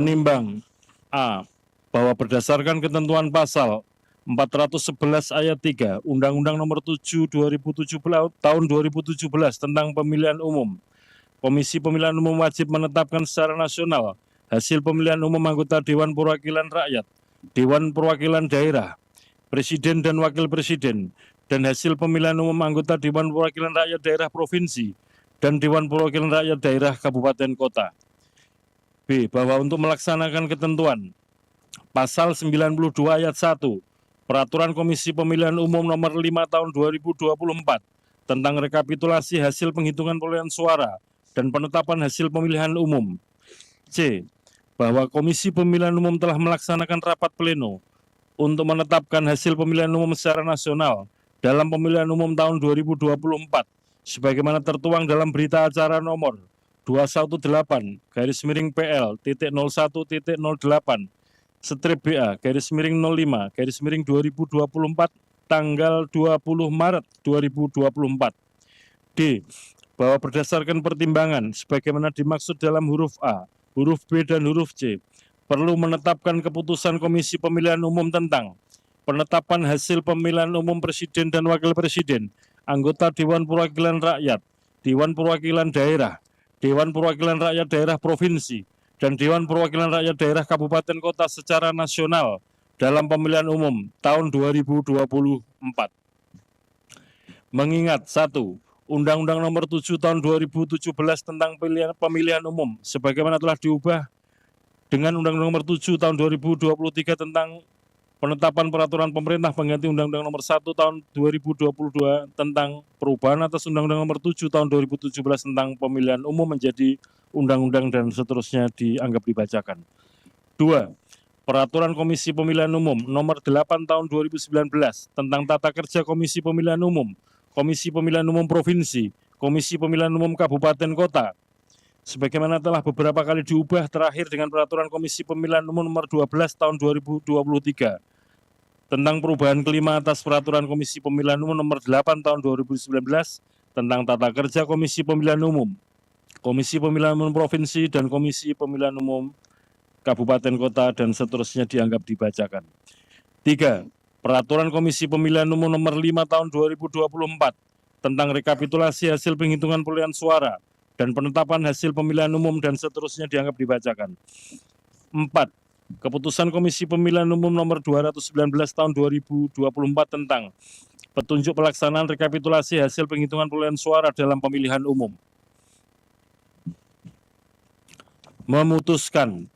Menimbang A. Bahwa berdasarkan ketentuan pasal 411 ayat 3 Undang-Undang Nomor 7 2017 tahun 2017 tentang Pemilihan Umum, Komisi Pemilihan Umum wajib menetapkan secara nasional hasil pemilihan umum anggota Dewan Perwakilan Rakyat, Dewan Perwakilan Daerah, Presiden dan Wakil Presiden, dan hasil pemilihan umum anggota Dewan Perwakilan Rakyat Daerah Provinsi dan Dewan Perwakilan Rakyat Daerah Kabupaten Kota. B. Bahwa untuk melaksanakan ketentuan Pasal 92 ayat 1 Peraturan Komisi Pemilihan Umum Nomor 5 Tahun 2024 tentang rekapitulasi hasil penghitungan perolehan suara dan penetapan hasil pemilihan umum. C. Bahwa Komisi Pemilihan Umum telah melaksanakan rapat pleno untuk menetapkan hasil pemilihan umum secara nasional dalam pemilihan umum tahun 2024 sebagaimana tertuang dalam berita acara nomor 218/PL.08/BA/05/2024 tanggal 20 Maret 2024. D. Bahwa berdasarkan pertimbangan sebagaimana dimaksud dalam huruf A, huruf B, dan huruf C, perlu menetapkan keputusan Komisi Pemilihan Umum tentang penetapan hasil pemilihan umum Presiden dan Wakil Presiden, anggota Dewan Perwakilan Rakyat, Dewan Perwakilan Daerah, Dewan Perwakilan Rakyat Daerah Provinsi, dan Dewan Perwakilan Rakyat Daerah Kabupaten Kota secara nasional dalam pemilihan umum tahun 2024. Mengingat 1. Undang-Undang Nomor 7 Tahun 2017 tentang pemilihan umum sebagaimana telah diubah dengan Undang-Undang Nomor 7 Tahun 2023 tentang penetapan peraturan pemerintah pengganti Undang-Undang Nomor 1 Tahun 2022 tentang perubahan atas Undang-Undang Nomor 7 Tahun 2017 tentang pemilihan umum menjadi undang-undang dan seterusnya dianggap dibacakan. 2. Peraturan Komisi Pemilihan Umum Nomor 8 Tahun 2019 tentang tata kerja Komisi Pemilihan Umum, Komisi Pemilihan Umum Provinsi, Komisi Pemilihan Umum Kabupaten Kota, sebagaimana telah beberapa kali diubah terakhir dengan Peraturan Komisi Pemilihan Umum Nomor 12 Tahun 2023 tentang perubahan kelima atas Peraturan Komisi Pemilihan Umum Nomor 8 Tahun 2019 tentang tata kerja Komisi Pemilihan Umum, Komisi Pemilihan Umum Provinsi, dan Komisi Pemilihan Umum Kabupaten Kota dan seterusnya dianggap dibacakan. 3. Peraturan Komisi Pemilihan Umum Nomor 5 Tahun 2024 tentang rekapitulasi hasil penghitungan perolehan suara dan penetapan hasil pemilihan umum dan seterusnya dianggap dibacakan. 4. Keputusan Komisi Pemilihan Umum Nomor 219 Tahun 2024 tentang petunjuk pelaksanaan rekapitulasi hasil penghitungan perolehan suara dalam pemilihan umum. Memutuskan,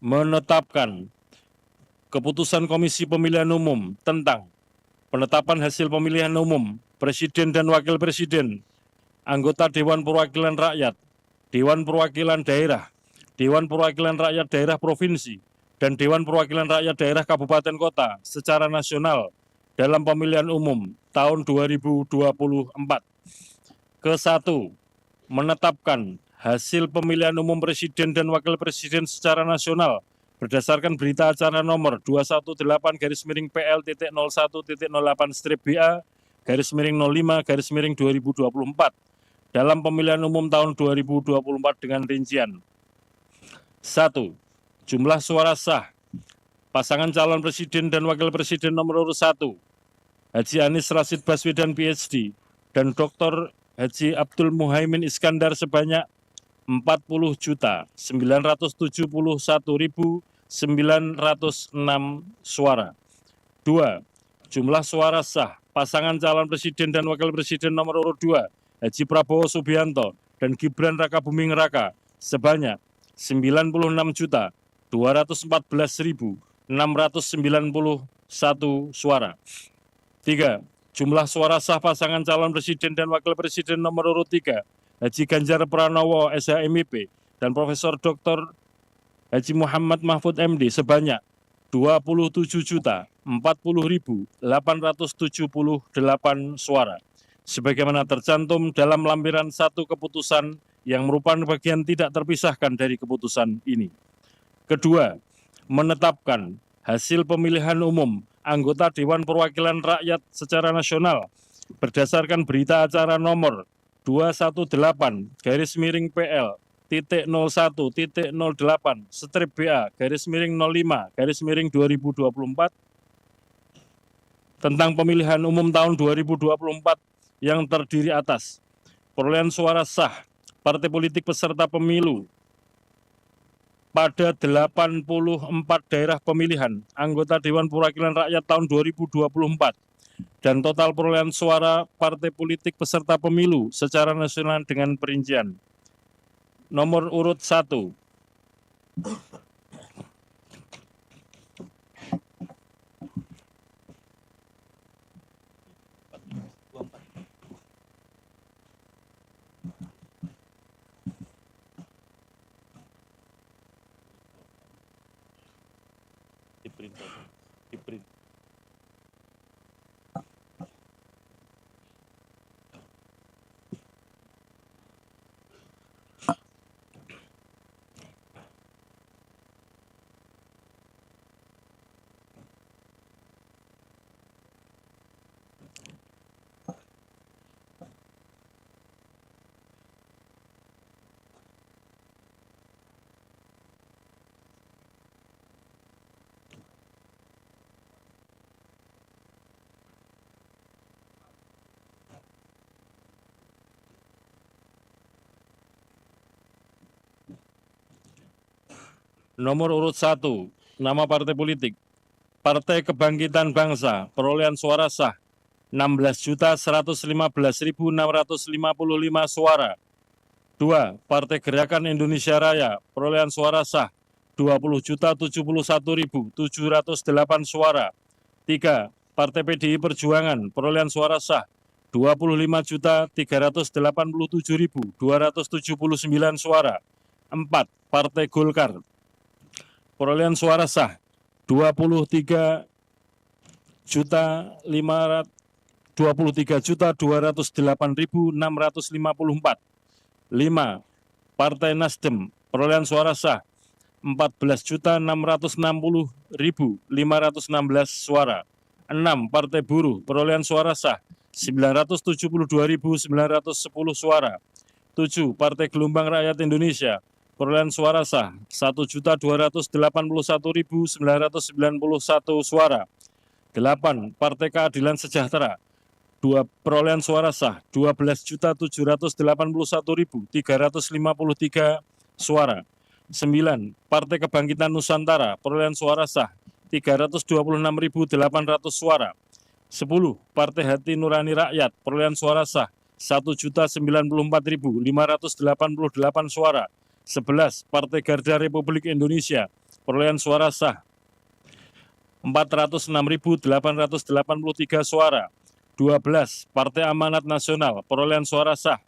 menetapkan keputusan Komisi Pemilihan Umum tentang penetapan hasil pemilihan umum Presiden dan Wakil Presiden, anggota Dewan Perwakilan Rakyat, Dewan Perwakilan Daerah, Dewan Perwakilan Rakyat Daerah Provinsi, dan Dewan Perwakilan Rakyat Daerah Kabupaten Kota secara nasional dalam pemilihan umum tahun 2024. Ke-1. Menetapkan hasil pemilihan umum Presiden dan Wakil Presiden secara nasional berdasarkan berita acara nomor 218/PL.01.08/BA/05/2024 dalam pemilihan umum tahun 2024 dengan rincian. 1. Jumlah suara sah pasangan calon presiden dan wakil presiden nomor urut 1 Haji Anies Rashid Baswedan PhD dan Dr. Haji Abdul Muhaimin Iskandar sebanyak 40.971.906 suara. 2. Jumlah suara sah pasangan calon presiden dan wakil presiden nomor urut 2 Haji Prabowo Subianto dan Gibran Rakabuming Raka sebanyak 96.214.691 suara. 3. Jumlah suara sah pasangan calon presiden dan wakil presiden nomor urut 3 Haji Ganjar Pranowo SHMIP dan Profesor Dr. Haji Muhammad Mahfud MD sebanyak 27.040.878 suara, sebagaimana tercantum dalam lampiran 1 keputusan yang merupakan bagian tidak terpisahkan dari keputusan ini. Kedua, menetapkan hasil pemilihan umum anggota Dewan Perwakilan Rakyat secara nasional berdasarkan berita acara nomor 218/PL strip BA garis miring 05 garis miring 2024 tentang pemilihan umum tahun 2024 yang terdiri atas perolehan suara sah partai politik peserta pemilu pada 84 daerah pemilihan anggota Dewan Perwakilan Rakyat tahun 2024 dan total perolehan suara partai politik peserta pemilu secara nasional dengan perincian. Nomor urut 1. Nomor urut 1, nama partai politik. Partai Kebangkitan Bangsa, perolehan suara sah 16.115.655 suara. 2. Partai Gerakan Indonesia Raya, perolehan suara sah 20.071.708 suara. 3. Partai PDI Perjuangan, perolehan suara sah 25.387.279 suara. 4. Partai Golkar, perolehan suara sah 23.208.654. 5. Partai Nasdem, perolehan suara sah 14.660.516 suara. 6. Partai Buruh, perolehan suara sah 972.910 suara. 7. Partai Gelombang Rakyat Indonesia, perolehan suara sah 1.281.991 suara. 8. Partai Keadilan Sejahtera, perolehan suara sah 12.781.353 suara. 9. Partai Kebangkitan Nusantara, perolehan suara sah 326.800 suara. 10. Partai Hati Nurani Rakyat, perolehan suara sah 1.094.588 suara. 11. Partai Garda Republik Indonesia, perolehan suara sah 406.883 suara. 12. Partai Amanat Nasional, perolehan suara sah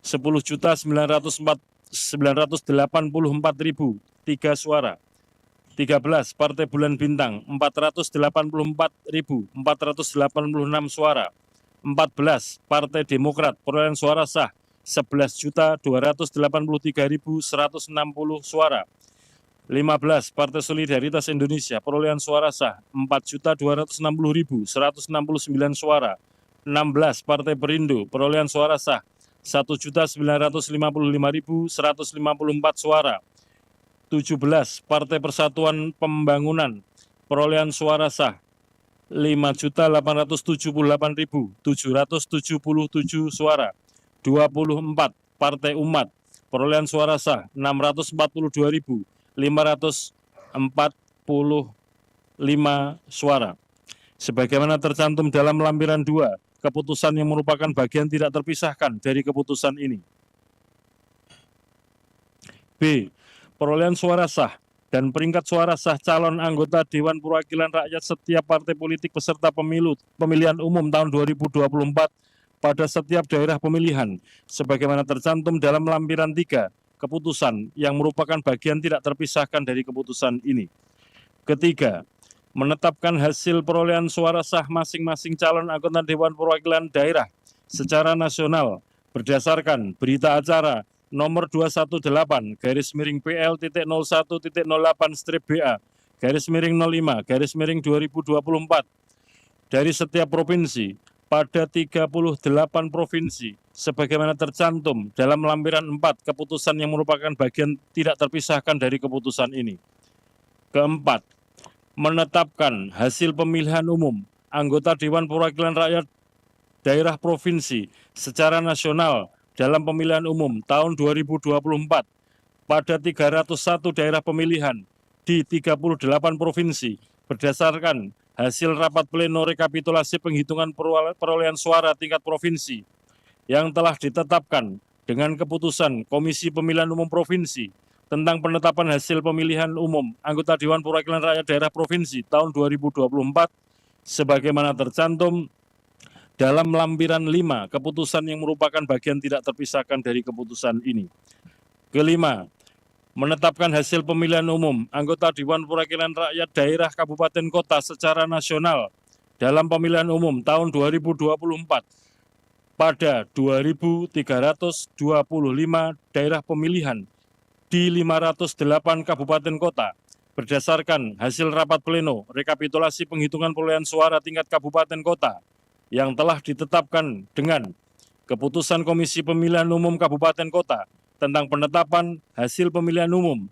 10.984.003 suara. 13. Partai Bulan Bintang, 484.486 suara. 14. Partai Demokrat, perolehan suara sah 11.283.160 suara. 15. Partai Solidaritas Indonesia, perolehan suara sah 4.260.169 suara. 16. Partai Perindo, perolehan suara sah 1.955.154 suara. 17. Partai Persatuan Pembangunan, perolehan suara sah 5.878.777 suara. 24. Partai Umat, perolehan suara sah 642.545 suara. Sebagaimana tercantum dalam lampiran 2, keputusan yang merupakan bagian tidak terpisahkan dari keputusan ini. B. Perolehan suara sah dan peringkat suara sah calon anggota Dewan Perwakilan Rakyat setiap partai politik peserta pemilihan umum tahun 2024 pada setiap daerah pemilihan, sebagaimana tercantum dalam lampiran 3, keputusan yang merupakan bagian tidak terpisahkan dari keputusan ini. Ketiga, menetapkan hasil perolehan suara sah masing-masing calon anggota Dewan Perwakilan Daerah secara nasional berdasarkan berita acara nomor 218-PL.01.08-BA/05/2024 dari setiap provinsi pada 38 provinsi sebagaimana tercantum dalam lampiran 4 keputusan yang merupakan bagian tidak terpisahkan dari keputusan ini. Keempat, menetapkan hasil pemilihan umum anggota Dewan Perwakilan Rakyat Daerah Provinsi secara nasional dalam pemilihan umum tahun 2024 pada 301 daerah pemilihan di 38 provinsi berdasarkan hasil rapat pleno rekapitulasi penghitungan perolehan suara tingkat provinsi yang telah ditetapkan dengan keputusan Komisi Pemilihan Umum Provinsi tentang penetapan hasil pemilihan umum anggota Dewan Perwakilan Rakyat Daerah Provinsi tahun 2024 sebagaimana tercantum dalam lampiran 5 keputusan yang merupakan bagian tidak terpisahkan dari keputusan ini. Kelima, menetapkan hasil pemilihan umum anggota Dewan Perwakilan Rakyat Daerah Kabupaten Kota secara nasional dalam pemilihan umum tahun 2024 pada 2.325 daerah pemilihan di 508 kabupaten kota berdasarkan hasil rapat pleno rekapitulasi penghitungan perolehan suara tingkat kabupaten kota yang telah ditetapkan dengan keputusan Komisi Pemilihan Umum Kabupaten Kota tentang penetapan hasil pemilihan umum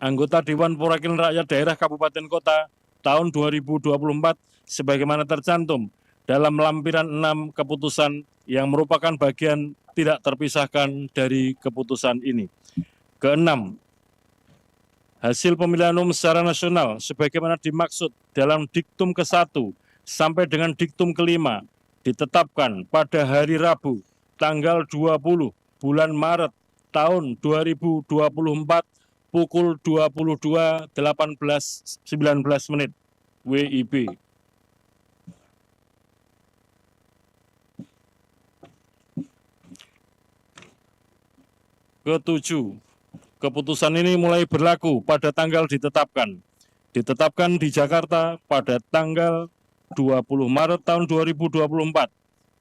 anggota Dewan Perwakilan Rakyat Daerah Kabupaten Kota tahun 2024 sebagaimana tercantum dalam lampiran 6 keputusan yang merupakan bagian tidak terpisahkan dari keputusan ini. Keenam, hasil pemilihan umum secara nasional sebagaimana dimaksud dalam diktum ke-1 sampai dengan diktum ke-5 ditetapkan pada hari Rabu tanggal 20 bulan Maret tahun 2024 pukul 22.18.19 WIB. Ketujuh, keputusan ini mulai berlaku pada tanggal ditetapkan. Ditetapkan di Jakarta pada tanggal 20 Maret tahun 2024.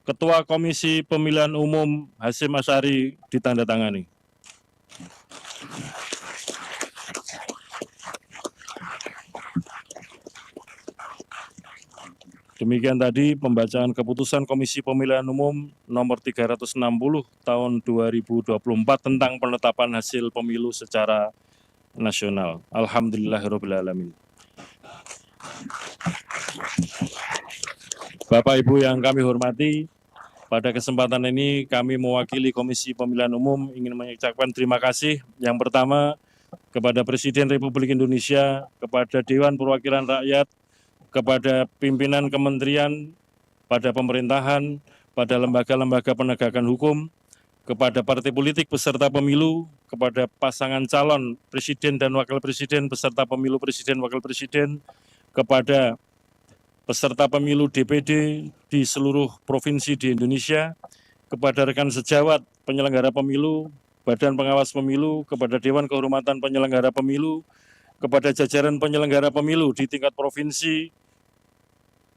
Ketua Komisi Pemilihan Umum Hasyim Asyari ditandatangani. Demikian tadi pembacaan keputusan Komisi Pemilihan Umum nomor 360 tahun 2024 tentang penetapan hasil pemilu secara nasional. Alhamdulillahirrahmanirrahim. Bapak Ibu yang kami hormati, pada kesempatan ini kami mewakili Komisi Pemilihan Umum ingin mengucapkan terima kasih yang pertama kepada Presiden Republik Indonesia, kepada Dewan Perwakilan Rakyat, kepada pimpinan kementerian, pada pemerintahan, pada lembaga-lembaga penegakan hukum, kepada partai politik peserta pemilu, kepada pasangan calon presiden dan wakil presiden peserta pemilu presiden wakil presiden, kepada peserta pemilu DPD di seluruh provinsi di Indonesia, kepada rekan sejawat penyelenggara pemilu, Badan Pengawas Pemilu, kepada Dewan Kehormatan Penyelenggara Pemilu, kepada jajaran penyelenggara pemilu di tingkat provinsi,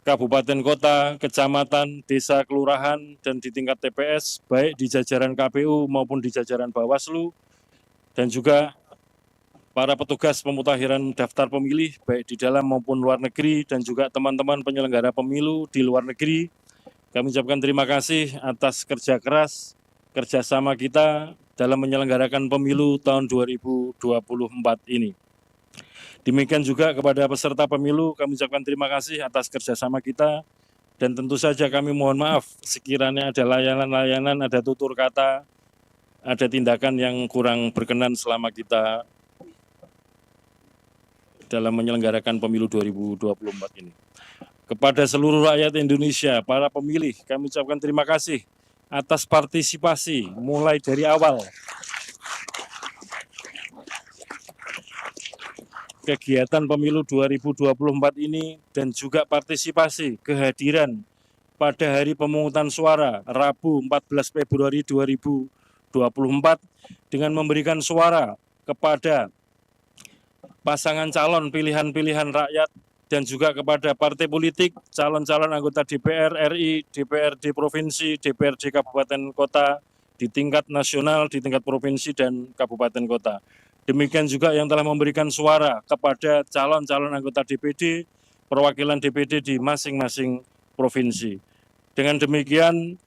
kabupaten kota, kecamatan, desa, kelurahan, dan di tingkat TPS, baik di jajaran KPU maupun di jajaran Bawaslu, dan juga para petugas pemutakhiran daftar pemilih, baik di dalam maupun luar negeri, dan juga teman-teman penyelenggara pemilu di luar negeri. Kami ucapkan terima kasih atas kerja keras, kerjasama kita dalam menyelenggarakan pemilu tahun 2024 ini. Demikian juga kepada peserta pemilu, kami ucapkan terima kasih atas kerjasama kita, dan tentu saja kami mohon maaf sekiranya ada layanan-layanan, ada tutur kata, ada tindakan yang kurang berkenan selama kita dalam menyelenggarakan pemilu 2024 ini. Kepada seluruh rakyat Indonesia, para pemilih, kami ucapkan terima kasih atas partisipasi mulai dari awal kegiatan pemilu 2024 ini dan juga partisipasi kehadiran pada hari pemungutan suara Rabu 14 Februari 2024 dengan memberikan suara kepada pasangan calon pilihan-pilihan rakyat dan juga kepada partai politik, calon-calon anggota DPR RI, DPRD Provinsi, DPRD Kabupaten Kota di tingkat nasional, di tingkat provinsi dan kabupaten kota. Demikian juga yang telah memberikan suara kepada calon-calon anggota DPD, perwakilan DPD di masing-masing provinsi. Dengan demikian,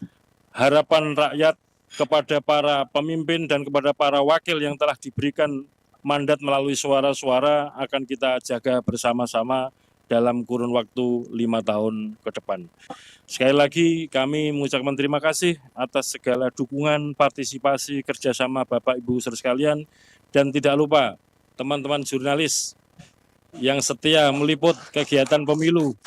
harapan rakyat kepada para pemimpin dan kepada para wakil yang telah diberikan mandat melalui suara-suara akan kita jaga bersama-sama dalam kurun waktu 5 tahun ke depan. Sekali lagi kami mengucapkan terima kasih atas segala dukungan, partisipasi, kerjasama Bapak Ibu saudara sekalian, dan tidak lupa teman-teman jurnalis yang setia meliput kegiatan pemilu.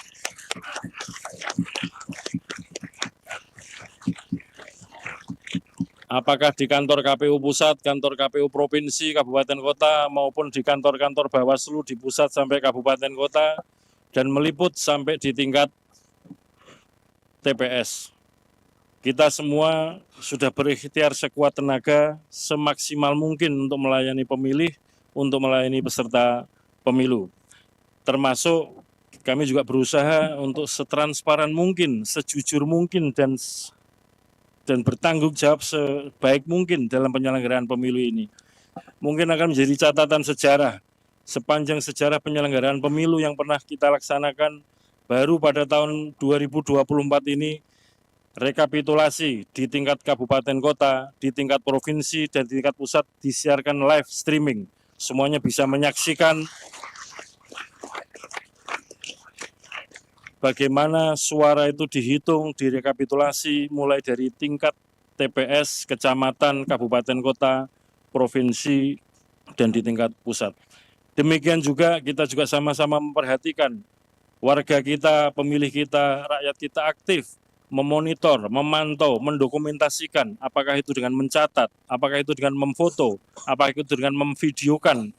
Apakah di kantor KPU Pusat, kantor KPU Provinsi, Kabupaten Kota, maupun di kantor-kantor Bawaslu di pusat sampai Kabupaten Kota, dan meliput sampai di tingkat TPS. Kita semua sudah berikhtiar sekuat tenaga, semaksimal mungkin untuk melayani pemilih, untuk melayani peserta pemilu. Termasuk kami juga berusaha untuk setransparan mungkin, sejujur mungkin, dan bertanggung jawab sebaik mungkin dalam penyelenggaraan pemilu ini. Mungkin akan menjadi catatan sejarah sepanjang sejarah penyelenggaraan pemilu yang pernah kita laksanakan. Baru pada tahun 2024 ini rekapitulasi di tingkat kabupaten kota, di tingkat provinsi, dan di tingkat pusat disiarkan live streaming. Semuanya bisa menyaksikan bagaimana suara itu dihitung, direkapitulasi mulai dari tingkat TPS, kecamatan, kabupaten kota, provinsi, dan di tingkat pusat. Demikian juga kita juga sama-sama memperhatikan warga kita, pemilih kita, rakyat kita aktif, memonitor, memantau, mendokumentasikan, apakah itu dengan mencatat, apakah itu dengan memfoto, apakah itu dengan memvideokan,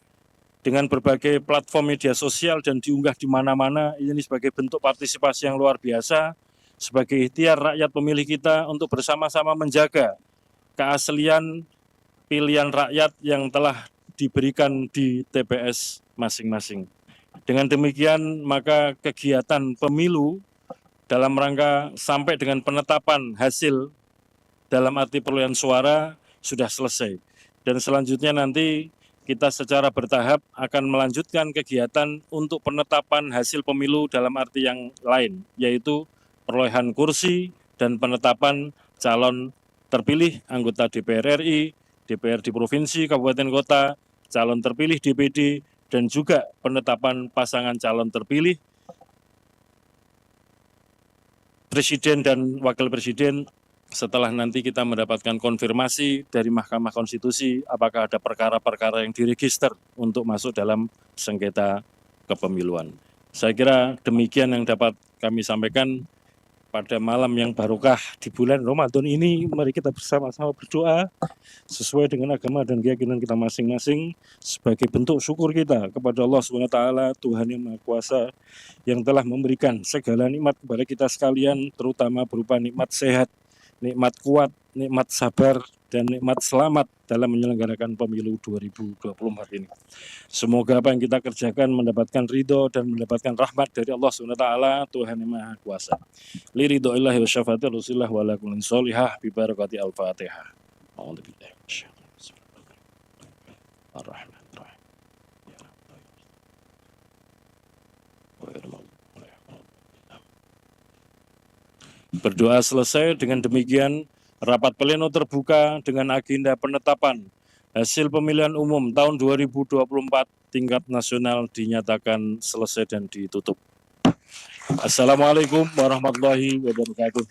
dengan berbagai platform media sosial dan diunggah di mana-mana. Ini sebagai bentuk partisipasi yang luar biasa, sebagai ikhtiar rakyat pemilih kita untuk bersama-sama menjaga keaslian pilihan rakyat yang telah diberikan di TPS masing-masing. Dengan demikian, maka kegiatan pemilu dalam rangka sampai dengan penetapan hasil dalam arti perolehan suara sudah selesai. Dan selanjutnya nanti kita secara bertahap akan melanjutkan kegiatan untuk penetapan hasil pemilu dalam arti yang lain, yaitu perolehan kursi dan penetapan calon terpilih anggota DPR RI, DPRD Provinsi, Kabupaten Kota, calon terpilih DPD, dan juga penetapan pasangan calon terpilih Presiden dan Wakil Presiden setelah nanti kita mendapatkan konfirmasi dari Mahkamah Konstitusi apakah ada perkara-perkara yang diregister untuk masuk dalam sengketa kepemiluan. Saya kira demikian yang dapat kami sampaikan pada malam yang barokah di bulan Ramadan ini. Mari kita bersama-sama berdoa sesuai dengan agama dan keyakinan kita masing-masing sebagai bentuk syukur kita kepada Allah SWT, Tuhan yang Maha Kuasa, yang telah memberikan segala nikmat kepada kita sekalian, terutama berupa nikmat sehat, nikmat kuat, nikmat sabar, dan nikmat selamat dalam menyelenggarakan pemilu 2024 ini. Semoga apa yang kita kerjakan mendapatkan ridho dan mendapatkan rahmat dari Allah SWT, Tuhan yang Maha Kuasa. Li ridho'illahi wa syafati Rasulillah wa ala kullin sholihah bi barakati al-Fatihah. A'udzubillahi minasyaitonir rajim. Berdoa selesai. Dengan demikian, rapat pleno terbuka dengan agenda penetapan hasil pemilihan umum tahun 2024 tingkat nasional dinyatakan selesai dan ditutup. Assalamualaikum warahmatullahi wabarakatuh.